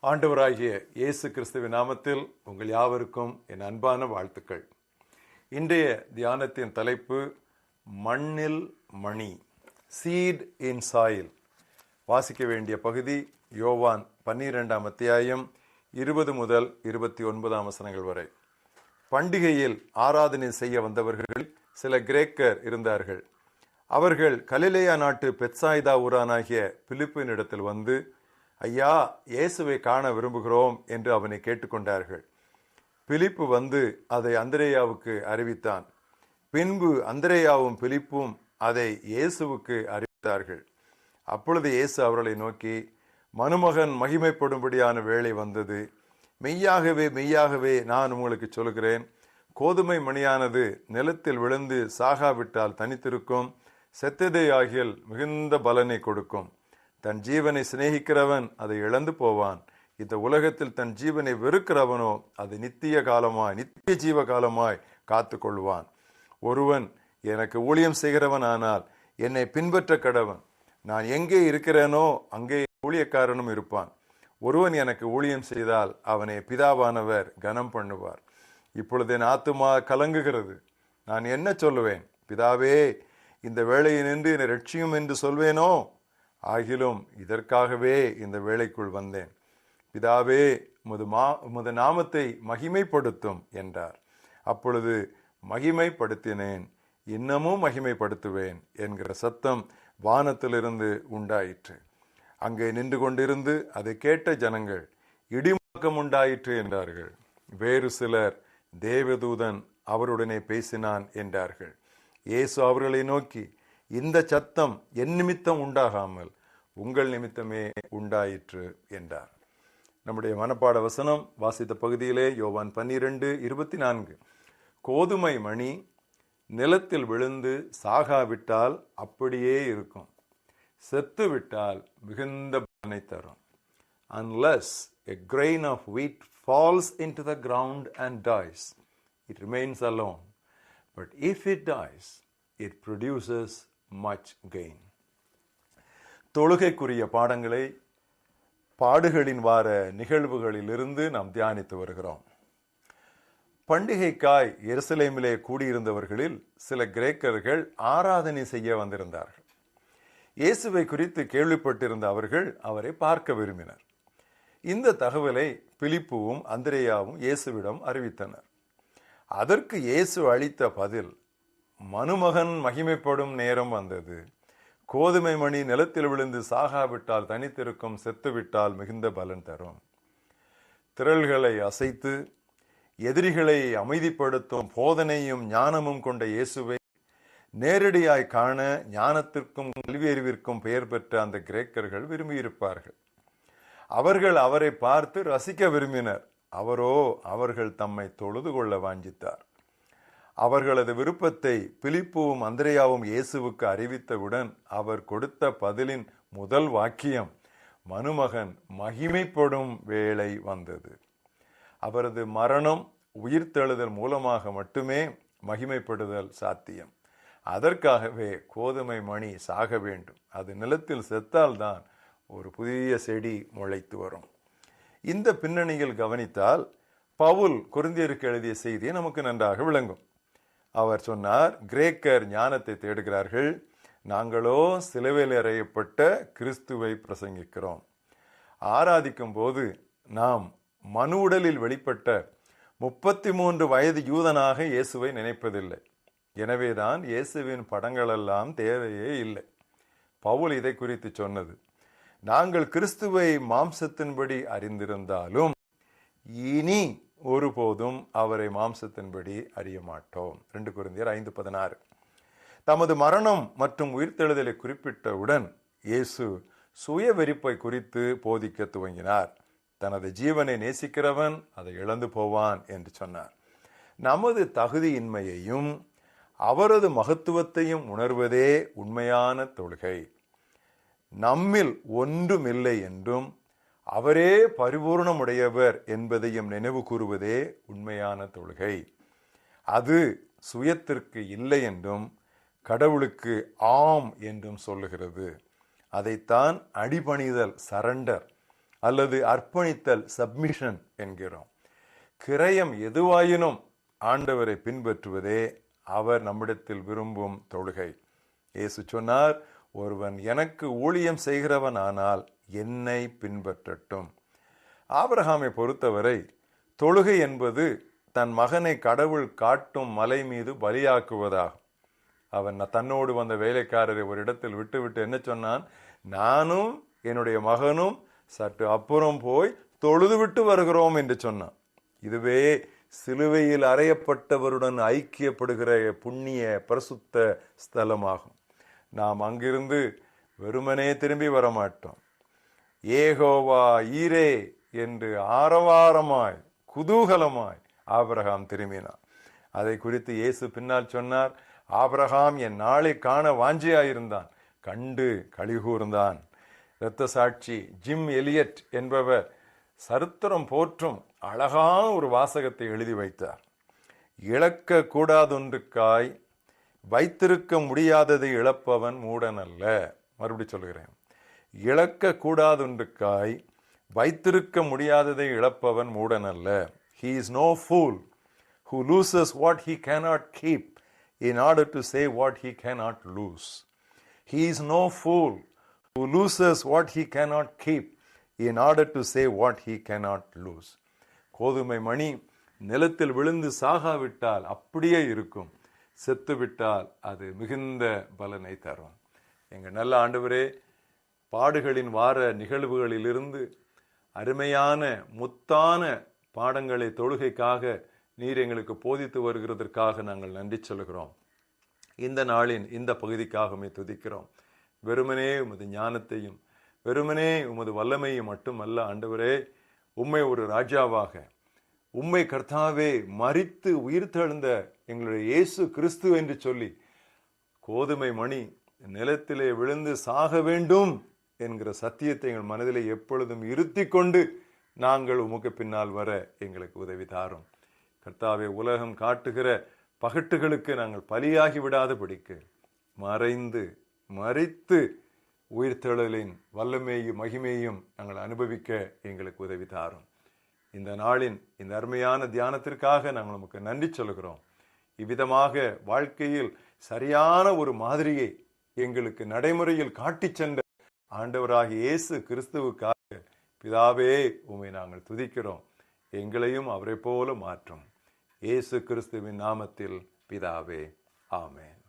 ஆண்டவராகிய இயேசு கிறிஸ்துவின் நாமத்தில் உங்கள் யாவருக்கும் என் அன்பான வாழ்த்துக்கள். இன்றைய தியானத்தின் தலைப்பு மண்ணில் மணி, சீட் இன் சாயில். வாசிக்க வேண்டிய பகுதி யோவான் 12ஆம் அத்தியாயம் 20 முதல் 29ஆம் வசனங்கள் வரை. பண்டிகையில் ஆராதனை செய்ய வந்தவர்கள் சில கிரேக்கர் இருந்தார்கள். அவர்கள் கலிலேயா நாட்டு பெத்சாய்தா ஊரானாகிய பிலிப்பினிடத்தில் வந்து, ஐயா, இயேசுவை காண விரும்புகிறோம் என்று அவனை கேட்டுக்கொண்டார்கள். பிலிப்பு வந்து அதை அந்திரேயாவுக்கு அறிவித்தான். பின்பு அந்திரேயாவும் பிலிப்பும் அதை இயேசுவுக்கு அறிவித்தார்கள். அப்பொழுது இயேசு அவர்களை நோக்கி, மனுமகன் மகிமைப்படும்படியான வேளை வந்தது. மெய்யாகவே மெய்யாகவே நான் உங்களுக்கு சொல்கிறேன், கோதுமை மணியானது நிலத்தில் விழுந்து சாகாவிட்டால் தனித்திருக்கும், செத்ததே ஆகியல் மிகுந்த பலனை கொடுக்கும். தன் ஜீவனை சிநேகிக்கிறவன் அதை இழந்து போவான். இந்த உலகத்தில் தன் ஜீவனை வெறுக்கிறவனோ அதை நித்திய ஜீவ காலமாய் காத்து கொள்வான். ஒருவன் எனக்கு ஊழியம் செய்கிறவன் ஆனால் என்னை பின்பற்ற கடவன். நான் எங்கே இருக்கிறேனோ அங்கே ஊழியக்காரனும் இருப்பான். ஒருவன் எனக்கு ஊழியம் செய்தால் அவனை பிதாவானவர் கனம் பண்ணுவார். இப்பொழுது என் ஆத்துமா கலங்குகிறது. நான் என்ன சொல்லுவேன்? பிதாவே, இந்த வேளையை நின்று என்னை ரட்சியும் என்று சொல்வேனோ? ஆகிலும் இதற்காகவே இந்த வேளைக்குள் வந்தேன். பிதாவே, உமது நாமத்தை மகிமைப்படுத்தும் என்றார். அப்பொழுது மகிமைப்படுத்தினேன், இன்னமும் மகிமைப்படுத்துவேன் என்கிற சத்தம் வானத்திலிருந்து உண்டாயிற்று. அங்கே நின்று கொண்டிருந்து அதை கேட்ட ஜனங்கள் இடிமுழக்கம் உண்டாயிற்று என்றார்கள். வேறு சிலர் தேவதூதன் அவருடனே பேசினான் என்றார்கள். இயேசு அவர்களை நோக்கி, இந்த சத்தம் என் நிமித்தம் உண்டாகாமல் உங்கள் நிமித்தமே உண்டாயிற்று என்றார். நம்முடைய மனப்பாட வசனம் வாசித்த பகுதியிலே யோவான் 12:24. கோதுமை மணி நிலத்தில் விழுந்து சாகாவிட்டால் அப்படியே இருக்கும், செத்து விட்டால் மிகுந்த பலனை தரும். Unless a grain of wheat falls into the ground and dies, it remains alone. But if it dies, it produces much gain. தொழுகைக்குரிய பாடங்களை பாடுகளின் வார நிகழ்வுகளிலிருந்து நாம் தியானித்து வருகிறோம். பண்டிகைக்காய் எருசலேமிலே கூடியிருந்தவர்களில் சில கிரேக்கர்கள் ஆராதனை செய்ய வந்திருந்தார்கள். இயேசுவை குறித்து கேள்விப்பட்டிருந்த அவர்கள் அவரை பார்க்க விரும்பினர். இந்த தகவலை பிலிப்புவும் அந்திரேயாவும் இயேசுவிடம் அறிவித்தனர். அதற்கு இயேசு அளித்த பதில், மனுமகன் மகிமைப்படும் நேரம் வந்தது. கோதுமை மணி நிலத்தில் விழுந்து சாகாவிட்டால் தனித்திருக்கும், செத்துவிட்டால் மிகுந்த பலன் தரும். திரள்களை அசைத்து எதிரிகளை அமைதிப்படுத்தும் போதனையும் ஞானமும் கொண்ட இயேசுவை நேரடியாய் காண ஞானத்திற்கும் கல்வியறிவிற்கும் பெயர் பெற்ற அந்த கிரேக்கர்கள் விரும்பியிருப்பார்கள். அவர்கள் அவரை பார்த்து ரசிக்க விரும்பினர். அவரோ அவர்கள் தம்மை தொழுது கொள்ள வாஞ்சித்தார். அவர்களது விருப்பத்தை பிலிப்புவும் அந்திரேயாவும் இயேசுவுக்கு அறிவித்தவுடன் அவர் கொடுத்த பதிலின் முதல் வாக்கியம், மனுமகன் மகிமைப்படும் வேளை வந்தது. அவரது மரணம் உயிர்த்தெழுதல் மூலமாக மட்டுமே மகிமைப்படுதல் சாத்தியம். அதற்காகவே கோதுமை மணி சாக வேண்டும். அது நிலத்தில் செத்தால்தான் ஒரு புதிய செடி முளைத்து வரும். இந்த பின்னணியில் கவனித்தால் பவுல் கொரிந்தியருக்கு எழுதிய செய்தியை நமக்கு நன்றாக விளங்கும். அவர் சொன்னார், கிரேக்கர் ஞானத்தை தேடுகிறார்கள், நாங்களோ சிலுவையில் அறையப்பட்ட கிறிஸ்துவை பிரசங்கிக்கிறோம். ஆராதிக்கும் போது நாம் மனு உடலில் வெளிப்பட்ட 33 வயது யூதனாக இயேசுவை நினைப்பதில்லை. எனவேதான் இயேசுவின் படங்களெல்லாம் தேவையே இல்லை. பவுல் இதை குறித்து சொன்னது, நாங்கள் கிறிஸ்துவை மாம்சத்தின்படி அறிந்திருந்தாலும் இனி ஒருபோதும் அவரை மாம்சத்தின்படி அறிய மாட்டோம். 2 கொரிந்தியர் 5:16. தமது மரணம் மற்றும் உயிர்த்தெழுதலை குறிப்பிட்டவுடன் இயேசு சுய வெறிப்பை குறித்து போதிக்க துவங்கினார். தனது ஜீவனை நேசிக்கிறவன் அதை இழந்து போவான் என்று சொன்னார். நமது தகுதியின்மையையும் அவரது மகத்துவத்தையும் உணர்வதே உண்மையான தொழுகை. நம்மில் ஒன்றுமில்லை என்றும் அவரே பரிபூர்ணமுடையவர் என்பதையும் நினைவு கூறுவதே உண்மையான தொழுகை. அது சுயத்திற்கு இல்லை என்றும் கடவுளுக்கு ஆம் என்றும் சொல்லுகிறது. அதைத்தான் அடிபணிதல், சரண்டர், அல்லது அர்ப்பணித்தல், சப்மிஷன் என்கிறோம். கிரயம் எதுவாயினும் ஆண்டவரை பின்பற்றுவதே அவர் நம்மிடத்தில் விரும்பும் தொழுகை. இயேசு சொன்னார், ஒருவன் எனக்கு ஊழியம் செய்கிறவன் ஆனால் என்னை பின்பற்றட்டும். ஆபிரகாமை பொறுத்தவரை தொழுகை என்பது தன் மகனை கடவுள் காட்டும் மலை மீது பலியாக்குவதாகும். அவன் தன்னோடு வந்த வேலைக்காரரை ஒரு இடத்தில் விட்டுவிட்டு என்ன சொன்னான்? நானும் என்னுடைய மகனும் சற்று அப்புறம் போய் தொழுது விட்டு வருகிறோம் என்று சொன்னான். இதுவே சிலுவையில் அறையப்பட்டவருடன் ஐக்கியப்படுகிற புண்ணிய பரிசுத்த ஸ்தலமாகும். நாம் அங்கிருந்து வெறுமனே திரும்பி வரமாட்டோம். ஏகோவா ஈரே என்று ஆரவாரமாய் குதூகலமாய் ஆபிரகாம் திரும்பினார். அதை குறித்து இயேசு பின்னால் சொன்னார், ஆபிரகாம் என் நாளை காண வாஞ்சியாயிருந்தான், கண்டு கலிகூர்ந்தான். இரத்த சாட்சி ஜிம் எலியட் என்பவர் சரித்திரம் போற்றும் அழகான ஒரு வாசகத்தை எழுதி வைத்தார். இழக்க கூடாதொன்றுக்காய் வைத்திருக்க முடியாததை இழப்பவன் மூடன் அல்ல. மறுபடி சொல்கிறேன், இழக்க கூடாதொன்றுக்காய் வைத்திருக்க முடியாததை இழப்பவன் மூடன் அல்ல. He is no fool who loses what he cannot keep in order to say what he cannot lose. He is no fool who loses what he cannot keep in order to say what he cannot lose. கோதுமை மணி நிலத்தில் விழுந்து சாகாவிட்டால் அப்படியே இருக்கும், செத்துவிட்டால் அது மிகுந்த பலனை தரும். எங்கள் நல்ல ஆண்டவரே, பாடுகளின் வார நிகழ்வுகளிலிருந்து அருமையான முத்தான பாடங்களை தொழுகைக்காக நீர் எங்களுக்கு போதித்து வருகிறதற்காக நாங்கள் நன்றி சொல்கிறோம். இந்த நாளின் இந்த பகுதிக்காகவே துதிக்கிறோம். வெறுமனே உமது ஞானத்தையும் வெறுமனே உமது வல்லமையும் மட்டுமல்ல ஆண்டவரே, உம்மை ஒரு ராஜாவாக, உம்மை கர்த்தாவே மரித்து உயிர்த்தெழுந்த எங்களுடைய இயேசு கிறிஸ்து என்று சொல்லி கோதுமை மணி நிலத்திலே விழுந்து சாக வேண்டும் என்கிற சத்தியத்தை எங்கள் மனதிலே எப்பொழுதும் இருத்தி கொண்டு நாங்கள் உமக்கு பின்னால் வர எங்களுக்கு உதவி தாரும். கர்த்தாவே, உலகம் காட்டுகிற பகட்டுகளுக்கு நாங்கள் பலியாகி விடாதபடிக்கு மறைந்து மரித்து உயிர்த்தெழுதலின் வல்லமையும் மகிமையும் நாங்கள் அனுபவிக்க எங்களுக்கு உதவி தாரும். இந்த நாளின் இந்த அருமையான தியானத்திற்காக நாங்கள் நமக்கு நன்றி சொல்கிறோம். இவ்விதமாக வாழ்க்கையில் சரியான ஒரு மாதிரியை எங்களுக்கு நடைமுறையில் காட்டிச் சென்ற ஆண்டவராகிய இயேசு கிறிஸ்துவுக்காக பிதாவே உம்மை நாங்கள் துதிக்கிறோம். எங்களையும் அவரை போல மாற்றும். இயேசு கிறிஸ்துவின் நாமத்தில் பிதாவே, ஆமென்.